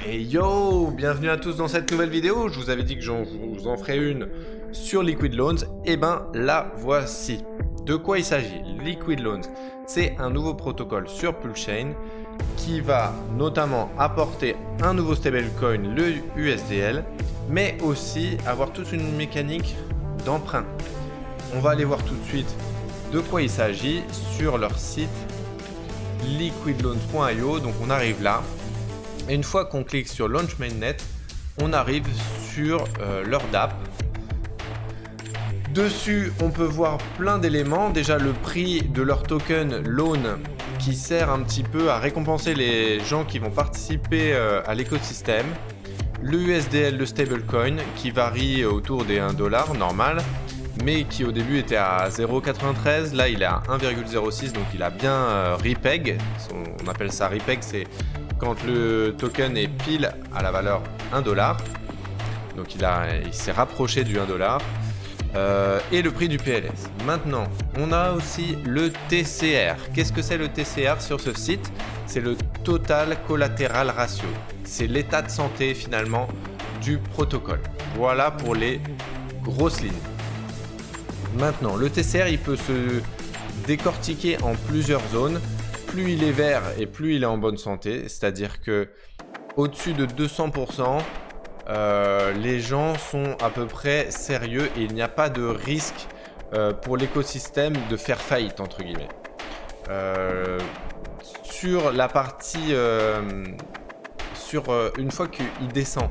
Hey yo, bienvenue à tous dans cette nouvelle vidéo. Je vous avais dit que je vous en ferai une sur Liquid Loans. Et ben la voici. De quoi il s'agit? Liquid Loans, c'est un nouveau protocole sur Pulsechain qui va notamment apporter un nouveau stablecoin, le USDL, mais aussi avoir toute une mécanique d'emprunt. On va aller voir tout de suite de quoi il s'agit sur leur site liquidloans.io. Donc on arrive là. Et une fois qu'on clique sur Launch Mainnet, on arrive sur leur DApp. Dessus, on peut voir plein d'éléments. Déjà, le prix de leur token Loan qui sert un petit peu à récompenser les gens qui vont participer à l'écosystème. Le USDL, le stablecoin, qui varie autour des 1$ normal, mais qui au début était à 0,93. Là, il est à 1,06, donc il a bien repeg. On appelle ça repeg, c'est quand le token est pile à la valeur 1$. Donc il s'est rapproché du 1$. Et le prix du PLS. Maintenant, on a aussi le TCR. Qu'est-ce que c'est le TCR sur ce site? C'est le Total Collateral Ratio. C'est l'état de santé finalement du protocole. Voilà pour les grosses lignes. Maintenant, le TCR, il peut se décortiquer en plusieurs zones. Plus il est vert et plus il est en bonne santé. C'est-à-dire que au-dessus de 200%, les gens sont à peu près sérieux et il n'y a pas de risque pour l'écosystème de faire faillite, entre guillemets. Sur la partie, une fois qu'il descend,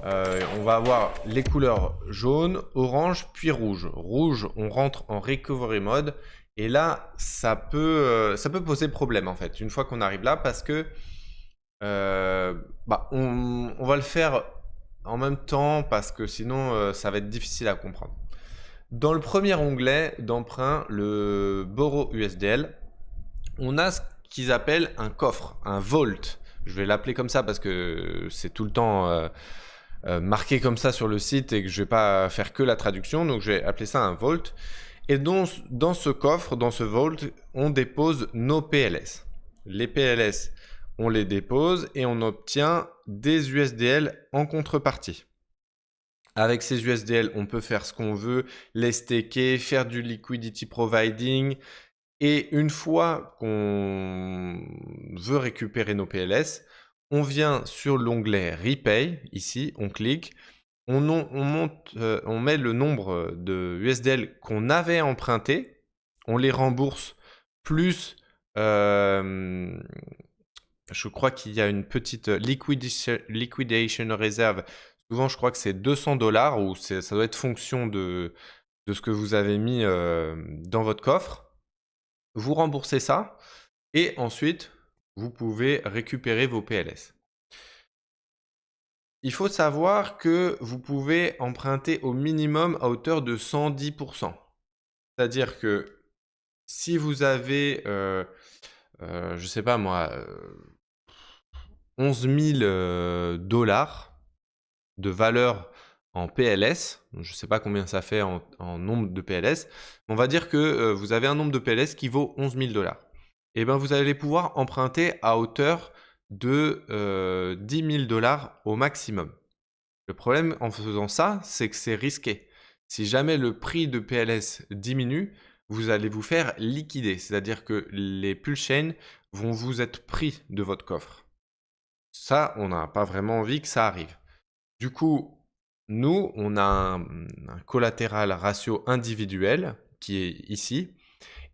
on va avoir les couleurs jaune, orange, puis rouge. Rouge, on rentre en recovery mode. Et là, ça peut poser problème en fait, une fois qu'on arrive là, parce que on va le faire en même temps, parce que sinon, ça va être difficile à comprendre. Dans le premier onglet d'emprunt, le Borrow USDL, on a ce qu'ils appellent un coffre, un vault. Je vais l'appeler comme ça parce que c'est tout le temps marqué comme ça sur le site et que je vais pas faire que la traduction, donc je vais appeler ça un vault. Et donc, dans ce coffre, dans ce vault, on dépose nos PLS. Les PLS, on les dépose et on obtient des USDL en contrepartie. Avec ces USDL, on peut faire ce qu'on veut, les staker, faire du liquidity providing. Et une fois qu'on veut récupérer nos PLS, on vient sur l'onglet Repay, ici, on clique. On met le nombre de USDL qu'on avait emprunté, on les rembourse, plus je crois qu'il y a une petite liquidation reserve. Souvent, je crois que c'est 200$, ou ça doit être fonction de ce que vous avez mis dans votre coffre. Vous remboursez ça et ensuite, vous pouvez récupérer vos PLS. Il faut savoir que vous pouvez emprunter au minimum à hauteur de 110%. C'est-à-dire que si vous avez, je sais pas moi, 11 000 dollars de valeur en PLS, je ne sais pas combien ça fait en nombre de PLS, on va dire que vous avez un nombre de PLS qui vaut 11 000 dollars. Et bien vous allez pouvoir emprunter à hauteur de 10 000 dollars au maximum. Le problème en faisant ça, c'est que c'est risqué. Si jamais le prix de PLS diminue, vous allez vous faire liquider. C'est-à-dire que les Pulsechain vont vous être pris de votre coffre. Ça, on n'a pas vraiment envie que ça arrive. Du coup, nous, on a un collatéral ratio individuel qui est ici.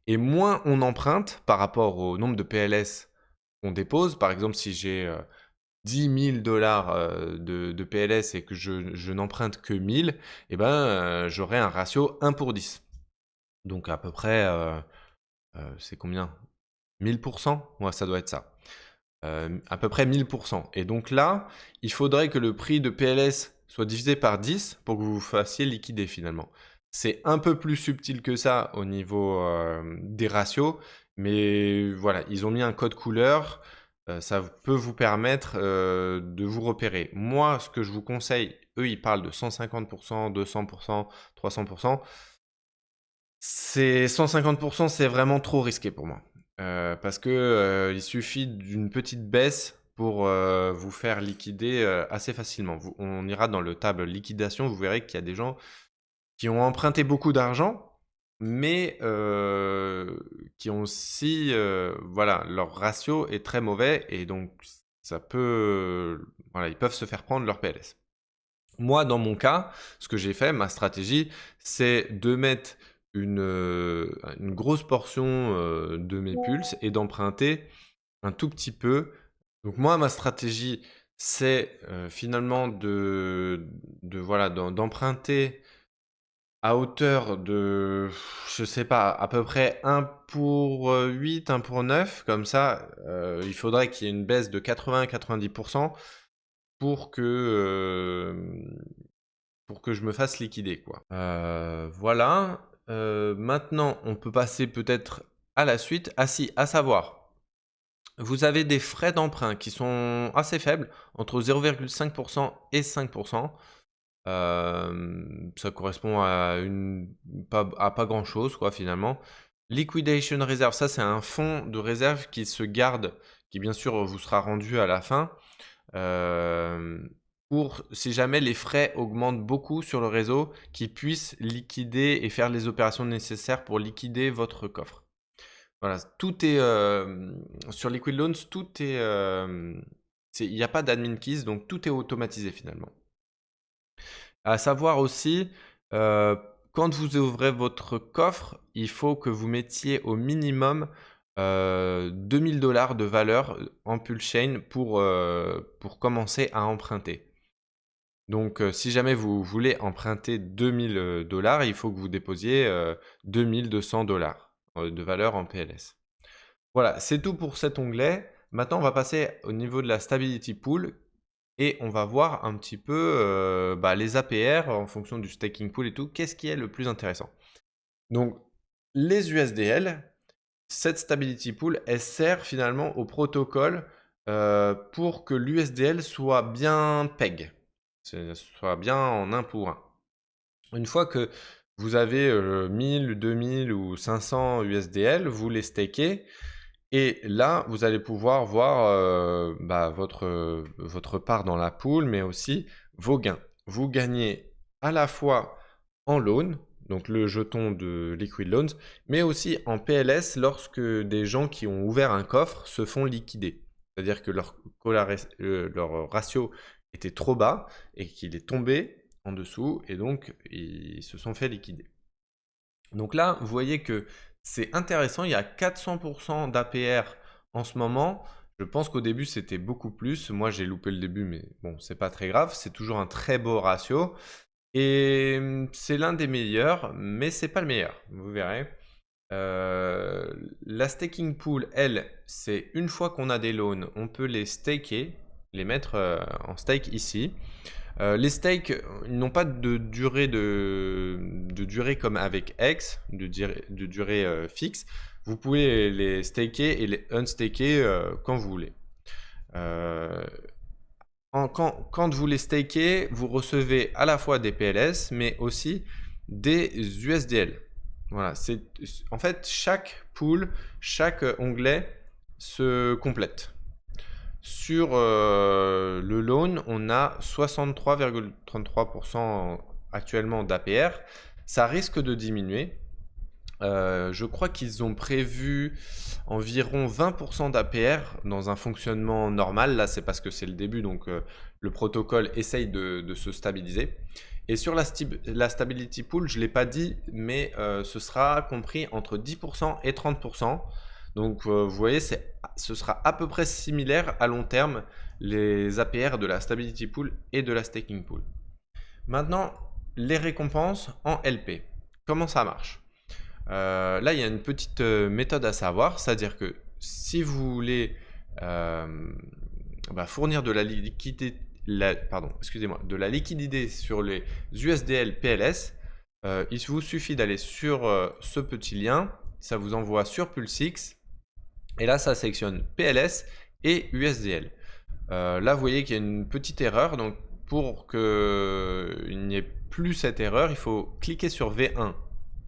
Et moins on emprunte par rapport au nombre de PLS qu'on dépose. Par exemple, si j'ai 10 000 dollars de PLS et que je n'emprunte que 1000, eh ben, j'aurai un ratio 1 pour 10. Donc à peu près, c'est combien? 1000%? Ouais, ça doit être ça. À peu près 1000%. Et donc là, il faudrait que le prix de PLS soit divisé par 10 pour que vous vous fassiez liquider finalement. C'est un peu plus subtil que ça au niveau des ratios, mais voilà, ils ont mis un code couleur. Ça peut vous permettre de vous repérer. Moi, ce que je vous conseille, eux, ils parlent de 150%, 200%, 300%. C'est 150%, c'est vraiment trop risqué pour moi. Parce que il suffit d'une petite baisse pour vous faire liquider assez facilement. On ira dans le table liquidation, vous verrez qu'il y a des gens qui ont emprunté beaucoup d'argent, mais qui ont aussi, voilà, leur ratio est très mauvais et donc ça peut, voilà, ils peuvent se faire prendre leur PLS. Moi, dans mon cas, ce que j'ai fait, ma stratégie, c'est de mettre une grosse portion de mes pulses et d'emprunter un tout petit peu. Donc moi, ma stratégie, c'est finalement voilà, d'emprunter à hauteur de, je sais pas, à peu près 1 pour 8, 1 pour 9. Comme ça, il faudrait qu'il y ait une baisse de 80-90% pour que je me fasse liquider, quoi. Voilà. Maintenant, on peut passer peut-être à la suite. Ah si, à savoir, vous avez des frais d'emprunt qui sont assez faibles, entre 0,5% et 5%. Ça correspond à pas grand-chose, quoi, finalement. Liquidation Reserve, ça, c'est un fonds de réserve qui se garde, qui bien sûr vous sera rendu à la fin, pour si jamais les frais augmentent beaucoup sur le réseau, qu'ils puissent liquider et faire les opérations nécessaires pour liquider votre coffre. Voilà, tout est sur Liquid Loans, tout est, il n'y a pas d'admin keys, donc tout est automatisé finalement. À savoir aussi, quand vous ouvrez votre coffre, il faut que vous mettiez au minimum 2000 $ de valeur en Pulse pour commencer à emprunter. Donc, si jamais vous voulez emprunter 2000 $, il faut que vous déposiez 2200 $ de valeur en PLS. Voilà, c'est tout pour cet onglet. Maintenant, on va passer au niveau de la Stability Pool et on va voir un petit peu les APR en fonction du staking pool et tout. Qu'est-ce qui est le plus intéressant? Donc, les USDL, cette Stability Pool, elle sert finalement au protocole pour que l'USDL soit bien PEG, soit bien en 1 pour 1. Une fois que vous avez 1000, 2000 ou 500 USDL, vous les stakez. Et là, vous allez pouvoir voir votre part dans la pool, mais aussi vos gains. Vous gagnez à la fois en loan, donc le jeton de Liquid Loans, mais aussi en PLS lorsque des gens qui ont ouvert un coffre se font liquider. C'est-à-dire que leur ratio était trop bas et qu'il est tombé en dessous et donc ils se sont fait liquider. Donc là, vous voyez que c'est intéressant, il y a 400% d'APR en ce moment. Je pense qu'au début, c'était beaucoup plus. Moi, j'ai loupé le début, mais bon, c'est pas très grave. C'est toujours un très beau ratio. Et c'est l'un des meilleurs, mais c'est pas le meilleur. Vous verrez. La staking pool, elle, c'est une fois qu'on a des loans, on peut les staker, les mettre en stake ici. Les stakes, ils n'ont pas de durée, de durée comme avec X, de durée fixe. Vous pouvez les staker et les unstaker quand vous voulez. Quand vous les stakez, vous recevez à la fois des PLS, mais aussi des USDL. Voilà, en fait, chaque pool, chaque onglet se complète. Sur le loan, on a 63,33% actuellement d'APR. Ça risque de diminuer. Je crois qu'ils ont prévu environ 20% d'APR dans un fonctionnement normal. Là, c'est parce que c'est le début, donc le protocole essaye de se stabiliser. Et sur la Stability Pool, je ne l'ai pas dit, mais ce sera compris entre 10% et 30%. Donc vous voyez, ce sera à peu près similaire à long terme, les APR de la Stability Pool et de la Staking Pool. Maintenant, les récompenses en LP. Comment ça marche? Là, il y a une petite méthode à savoir, c'est-à-dire que si vous voulez fournir de la liquidité, de la liquidité sur les USDL PLS, il vous suffit d'aller sur ce petit lien, ça vous envoie sur PulseX, et là, ça sélectionne PLS et USDL. Là, vous voyez qu'il y a une petite erreur, donc pour qu'il n'y ait plus cette erreur, il faut cliquer sur V1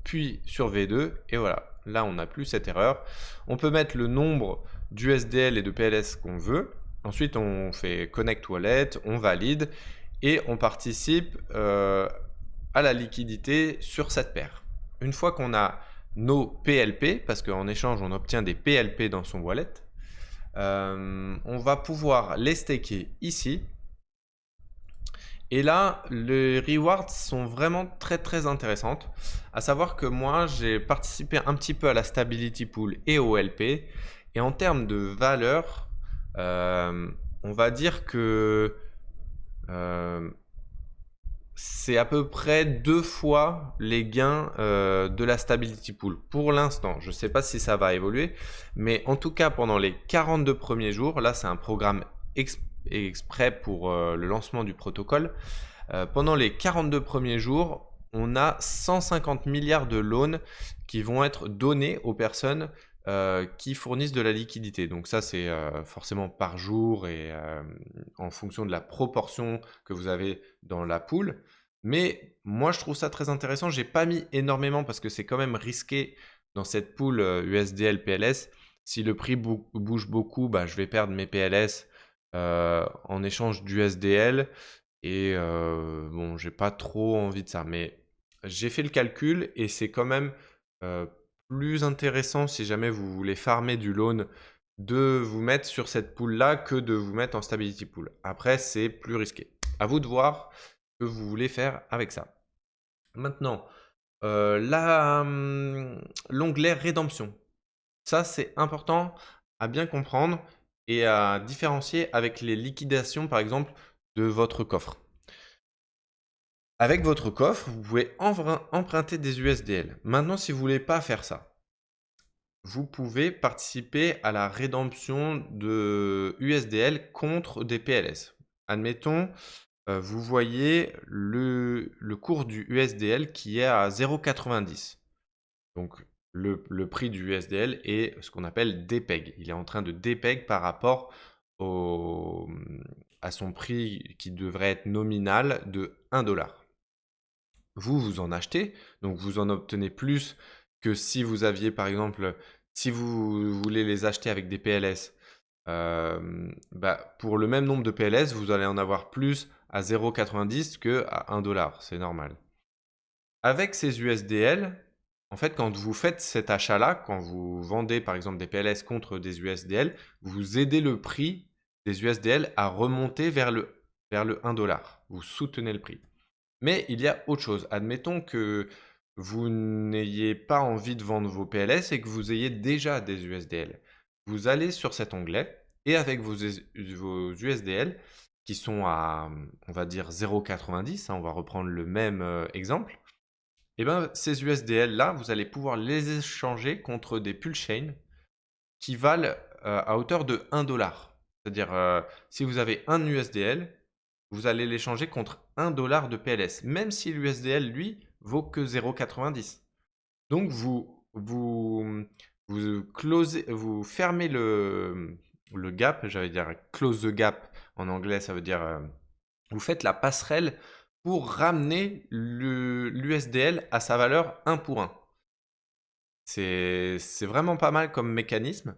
puis sur V2 et voilà, là on n'a plus cette erreur. On peut mettre le nombre d'USDL et de PLS qu'on veut Ensuite, on fait Connect Wallet, on valide et on participe à la liquidité sur cette paire. Une fois qu'on a nos PLP, parce qu'en échange, on obtient des PLP dans son wallet, on va pouvoir les staker ici. Et là, les rewards sont vraiment très très intéressantes. À savoir que moi, j'ai participé un petit peu à la Stability Pool et au LP. Et en termes de valeur, on va dire que c'est à peu près 2 fois les gains de la Stability Pool. Pour l'instant, je ne sais pas si ça va évoluer, mais en tout cas pendant les 42 premiers jours, là c'est un programme exprès pour le lancement du protocole. Pendant les 42 premiers jours, on a 150 milliards de loans qui vont être donnés aux personnes qui fournissent de la liquidité. Donc ça, c'est forcément par jour et en fonction de la proportion que vous avez dans la pool. Mais moi, je trouve ça très intéressant. J'ai pas mis énormément parce que c'est quand même risqué dans cette pool USDL PLS. Si le prix bouge beaucoup, bah, je vais perdre mes PLS en échange d'USDL. Et bon, j'ai pas trop envie de ça. Mais j'ai fait le calcul et c'est quand même plus intéressant si jamais vous voulez farmer du loan de vous mettre sur cette pool-là que de vous mettre en stability pool. Après, c'est plus risqué. À vous de voir ce que vous voulez faire avec ça. Maintenant, l'onglet rédemption. Ça, c'est important à bien comprendre et à différencier avec les liquidations, par exemple, de votre coffre. Avec votre coffre, vous pouvez emprunter des USDL. Maintenant, si vous ne voulez pas faire ça, vous pouvez participer à la rédemption de USDL contre des PLS. Admettons, vous voyez le cours du USDL qui est à 0,90. Donc, le prix du USDL est ce qu'on appelle dépeg. Il est en train de dépeg par rapport à son prix qui devrait être nominal de 1 dollar. Vous en achetez, donc vous en obtenez plus que si vous aviez, par exemple, si vous voulez les acheter avec des PLS, bah, pour le même nombre de PLS, vous allez en avoir plus à 0,90 que à 1 dollar, c'est normal. Avec ces USDL, en fait, quand vous faites cet achat-là, quand vous vendez par exemple des PLS contre des USDL, vous aidez le prix des USDL à remonter vers le 1 dollar. Vous soutenez le prix. Mais il y a autre chose. Admettons que vous n'ayez pas envie de vendre vos PLS et que vous ayez déjà des USDL. Vous allez sur cet onglet et avec vos USDL qui sont à, on va dire, 0,90, on va reprendre le même exemple, et bien ces USDL-là, vous allez pouvoir les échanger contre des pull chains qui valent à hauteur de 1 dollar. C'est-à-dire, si vous avez un USDL, vous allez l'échanger contre 1 dollar de PLS, même si l'USDL, lui, vaut que 0,90. Donc, vous fermez le gap, j'allais dire close the gap en anglais, ça veut dire vous faites la passerelle pour ramener l'USDL à sa valeur 1 pour 1. C'est vraiment pas mal comme mécanisme.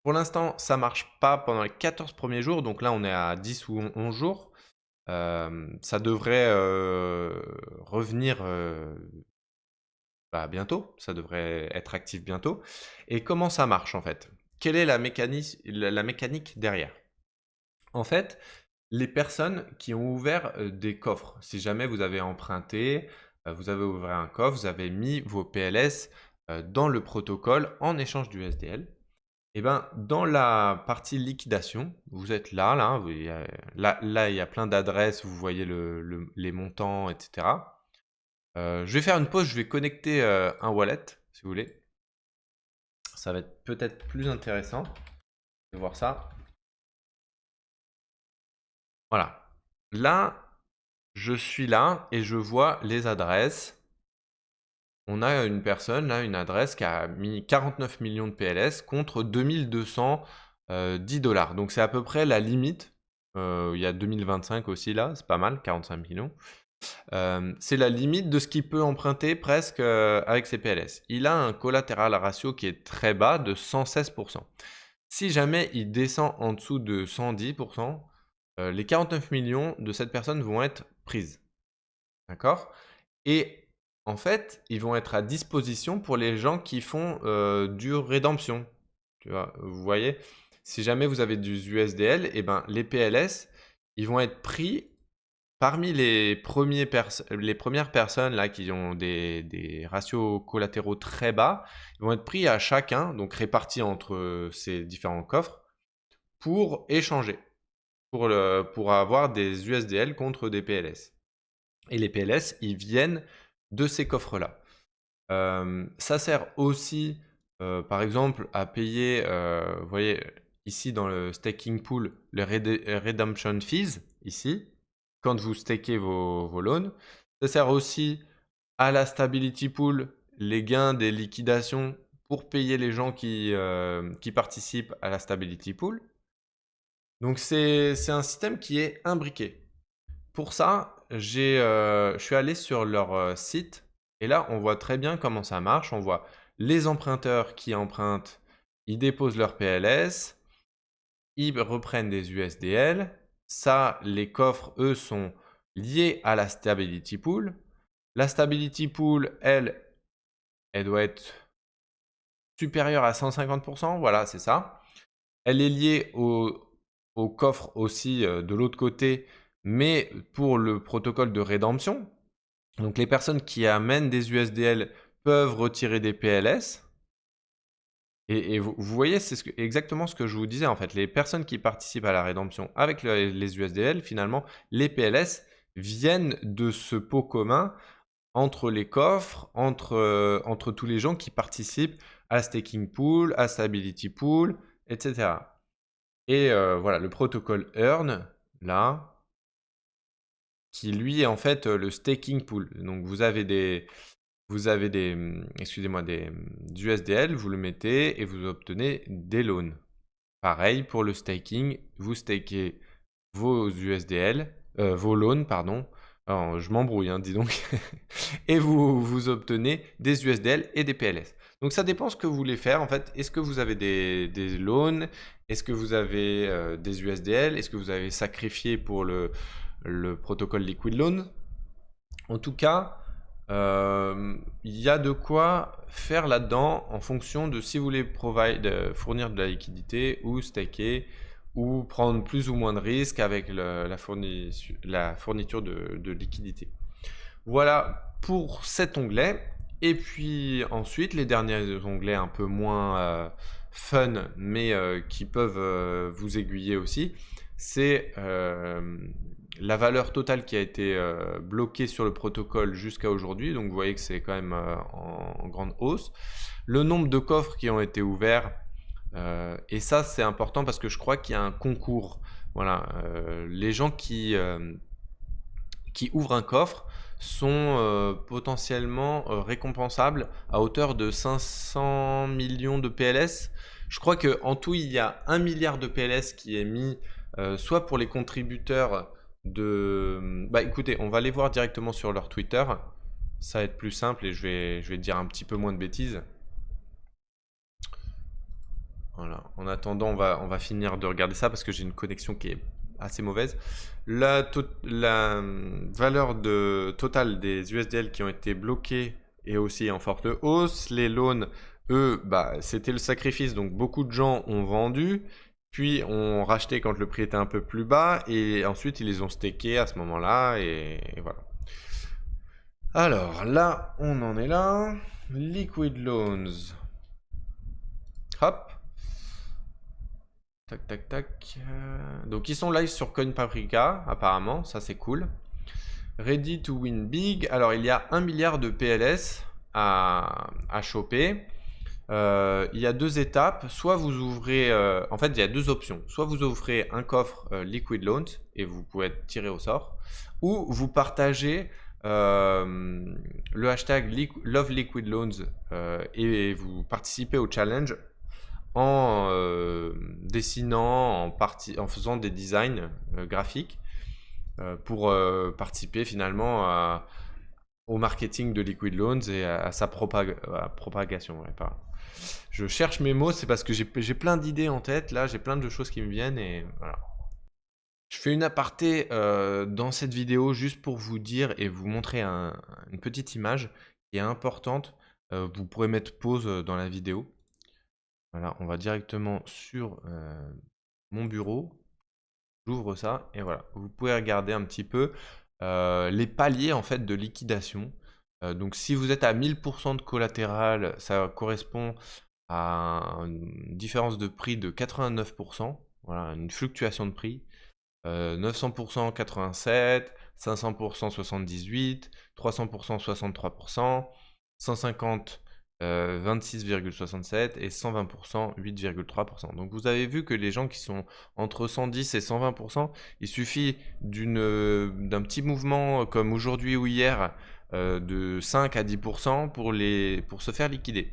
Pour l'instant, ça marche pas pendant les 14 premiers jours, donc là on est à 10 ou 11 jours. Ça devrait revenir bientôt, ça devrait être actif bientôt. Et comment ça marche en fait? Quelle est la mécanique derrière? En fait, les personnes qui ont ouvert des coffres, si jamais vous avez emprunté, vous avez ouvert un coffre, vous avez mis vos PLS dans le protocole en échange du SDL. Et ben, dans la partie liquidation, vous êtes là, là, il y a plein d'adresses, vous voyez les montants, etc. Je vais faire une pause, je vais connecter un wallet, si vous voulez. Ça va être peut-être plus intéressant de voir ça. Voilà. Là, je suis là et je vois les adresses. On a une personne, là, une adresse qui a mis 49 millions de PLS contre 2210 dollars. Donc c'est à peu près la limite. Il y a 2025 aussi là, c'est pas mal, 45 millions. C'est la limite de ce qu'il peut emprunter presque avec ses PLS. Il a un collatéral ratio qui est très bas de 116%. Si jamais il descend en dessous de 110%, les 49 millions de cette personne vont être prises. D'accord? Et en fait, ils vont être à disposition pour les gens qui font, du rédemption. Tu vois? Vous voyez? Si jamais vous avez du USDL et ben, les PLS, ils vont être pris parmi les premières personnes là qui ont des ratios collatéraux très bas. Ils vont être pris à chacun, donc répartis entre, ces différents coffres pour échanger, pour avoir des USDL contre des PLS. Et les PLS, ils viennent de ces coffres-là. Ça sert aussi, par exemple, à payer, vous voyez, ici dans le staking pool, le redemption fees, ici, quand vous stakez vos loans. Ça sert aussi à la stability pool, les gains des liquidations pour payer les gens qui participent à la stability pool. Donc c'est un système qui est imbriqué. Pour ça, je suis allé sur leur, site et là, on voit très bien comment ça marche. On voit les emprunteurs qui empruntent, ils déposent leur PLS, ils reprennent des USDL. Ça, les coffres, eux, sont liés à la stability pool. La stability pool, elle doit être supérieure à 150%, voilà, c'est ça. Elle est liée au coffre aussi, de l'autre côté, mais pour le protocole de rédemption. Donc les personnes qui amènent des USDL peuvent retirer des PLS. Et vous voyez, c'est exactement ce que je vous disais en fait. Les personnes qui participent à la rédemption avec les USDL, finalement, les PLS viennent de ce pot commun entre les coffres, entre tous les gens qui participent à staking pool, à stability pool, etc. Et voilà, le protocole Earn, là, qui lui est en fait le staking pool. Donc vous avez des excusez-moi, des USDL, vous le mettez et vous obtenez des loans. Pareil pour le staking, vous stakez vos USDL, vos loans, pardon. Alors, je m'embrouille, hein, dis donc. Et vous obtenez des USDL et des PLS. Donc ça dépend ce que vous voulez faire en fait. Est-ce que vous avez des loans? Est-ce que vous avez des USDL? Est-ce que vous avez sacrifié pour le protocole Liquid Loan? En tout cas, il y a de quoi faire là-dedans en fonction de si vous voulez fournir de la liquidité ou staker ou prendre plus ou moins de risques avec la fourniture de liquidité. Voilà pour cet onglet. Et puis ensuite, les derniers onglets un peu moins fun, mais qui peuvent vous aiguiller aussi, c'est la valeur totale qui a été bloquée sur le protocole jusqu'à aujourd'hui. Donc vous voyez que c'est quand même en grande hausse. Le nombre de coffres qui ont été ouverts. Et ça, c'est important parce que je crois qu'il y a un concours. Voilà, les gens qui ouvrent un coffre sont potentiellement récompensables à hauteur de 500 millions de PLS. Je crois qu'en tout, il y a 1 milliard de PLS qui est mis soit pour les contributeurs de... Bah écoutez, on va aller voir directement sur leur Twitter. Ça va être plus simple et je vais dire un petit peu moins de bêtises. Voilà. En attendant, on va finir de regarder ça parce que j'ai une connexion qui est assez mauvaise. La valeur totale des USDL qui ont été bloqués est aussi en forte hausse. Les loans, eux, bah, c'était le sacrifice, donc beaucoup de gens ont vendu, puis ont racheté quand le prix était un peu plus bas, et ensuite ils les ont stakés à ce moment-là, et voilà. Alors là, on en est là. Liquid Loans. Hop. Tac, tac, tac. Donc ils sont live sur CoinPaprika, apparemment, ça c'est cool. Ready to win big. Alors il y a 1 milliard de PLS à choper. Il y a deux étapes. Soit vous ouvrez... en fait, il y a deux options. Soit vous ouvrez un coffre Liquid Loans et vous pouvez être tiré au sort. Ou vous partagez le hashtag Love Liquid Loans et vous participez au challenge en dessinant, en faisant des designs graphiques pour participer finalement au marketing de Liquid Loans et à sa propagation. Ouais, pardon. Je cherche mes mots, c'est parce que j'ai plein d'idées en tête, là, j'ai plein de choses qui me viennent et voilà. Je fais une aparté dans cette vidéo juste pour vous dire et vous montrer une petite image qui est importante. Vous pourrez mettre pause dans la vidéo. Voilà, on va directement sur mon bureau. J'ouvre ça et voilà. Vous pouvez regarder un petit peu les paliers en fait de liquidation. Donc si vous êtes à 1000% de collatéral, ça correspond à une différence de prix de 89%. Voilà, une fluctuation de prix. 900% 87, 500% 78, 300% 63%, 150 26,67 et 120% 8,3%. Donc vous avez vu que les gens qui sont entre 110 et 120%, il suffit d'un petit mouvement comme aujourd'hui ou hier de 5 à 10% pour se faire liquider.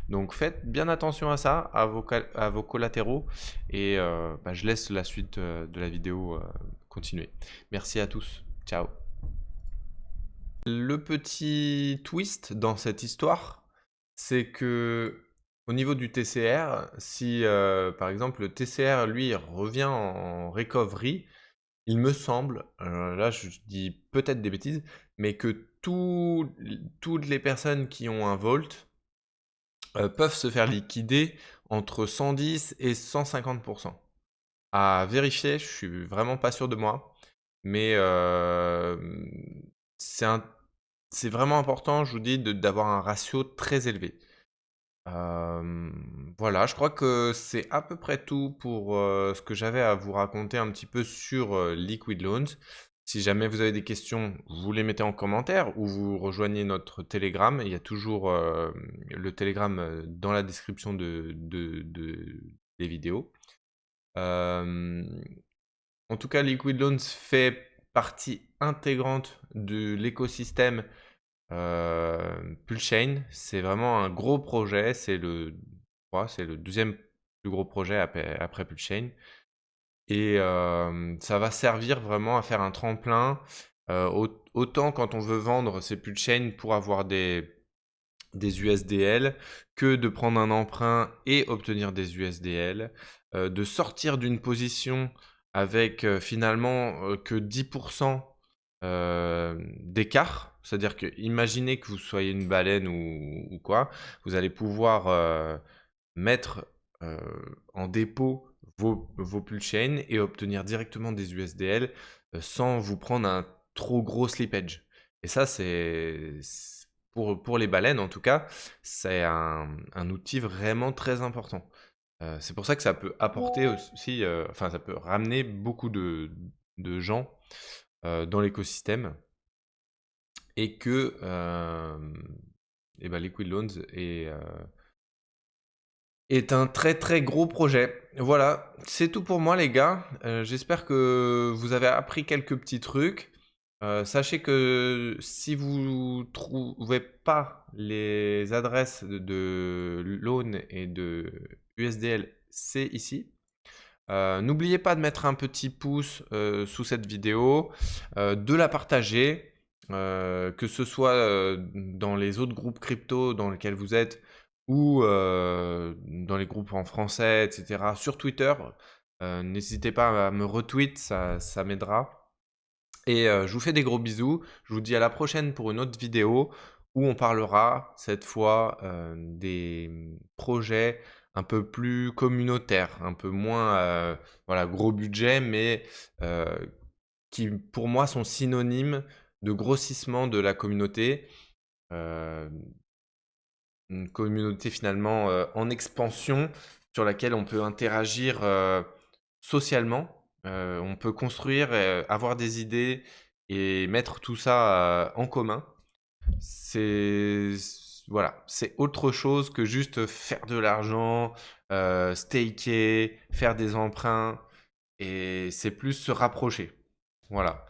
Donc faites bien attention à ça, à vos collatéraux, et je laisse la suite de la vidéo continuer. Merci à tous, ciao. Le petit twist dans cette histoire, c'est que au niveau du TCR, si par exemple le TCR lui revient en recovery, il me semble, là je dis peut-être des bêtises, mais que toutes les personnes qui ont un Vault peuvent se faire liquider entre 110 et 150%. À vérifier, je suis vraiment pas sûr de moi, mais c'est vraiment important, je vous dis, d'avoir un ratio très élevé. Voilà, je crois que c'est à peu près tout pour ce que j'avais à vous raconter un petit peu sur Liquid Loans. Si jamais vous avez des questions, vous les mettez en commentaire ou vous rejoignez notre Telegram. Il y a toujours le Telegram dans la description des vidéos. En tout cas, Liquid Loans fait partie intégrante de l'écosystème Pulchain. C'est vraiment un gros projet. C'est le deuxième plus gros projet après Pulchain. Et ça va servir vraiment à faire un tremplin. Autant quand on veut vendre ces Pulchain pour avoir des USDL que de prendre un emprunt et obtenir des USDL, de sortir d'une position avec finalement que 10% d'écart. C'est-à-dire que imaginez que vous soyez une baleine ou quoi, vous allez pouvoir mettre en dépôt vos Pulchain et obtenir directement des USDL sans vous prendre un trop gros slippage. Et ça, pour les baleines en tout cas, c'est un outil vraiment très important. C'est pour ça que ça peut apporter aussi, enfin ça peut ramener beaucoup de gens dans l'écosystème et que Liquid Loans est un très très gros projet. Voilà, c'est tout pour moi les gars. J'espère que vous avez appris quelques petits trucs. Sachez que si vous trouvez pas les adresses de Loan et de USDL, c'est ici. N'oubliez pas de mettre un petit pouce sous cette vidéo, de la partager, que ce soit dans les autres groupes crypto dans lesquels vous êtes ou dans les groupes en français, etc. Sur Twitter, n'hésitez pas à me retweet, ça m'aidera. Et je vous fais des gros bisous. Je vous dis à la prochaine pour une autre vidéo où on parlera cette fois des projets un peu plus communautaires, un peu moins voilà, gros budget, mais qui pour moi sont synonymes de grossissement de la communauté. Une communauté finalement en expansion sur laquelle on peut interagir socialement. On peut construire, avoir des idées et mettre tout ça en commun. C'est voilà, c'est autre chose que juste faire de l'argent, staker, faire des emprunts, et c'est plus se rapprocher. Voilà.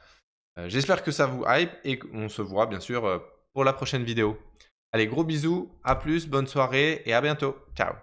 J'espère que ça vous hype et qu'on se voit bien sûr pour la prochaine vidéo. Allez, gros bisous, à plus, bonne soirée et à bientôt. Ciao.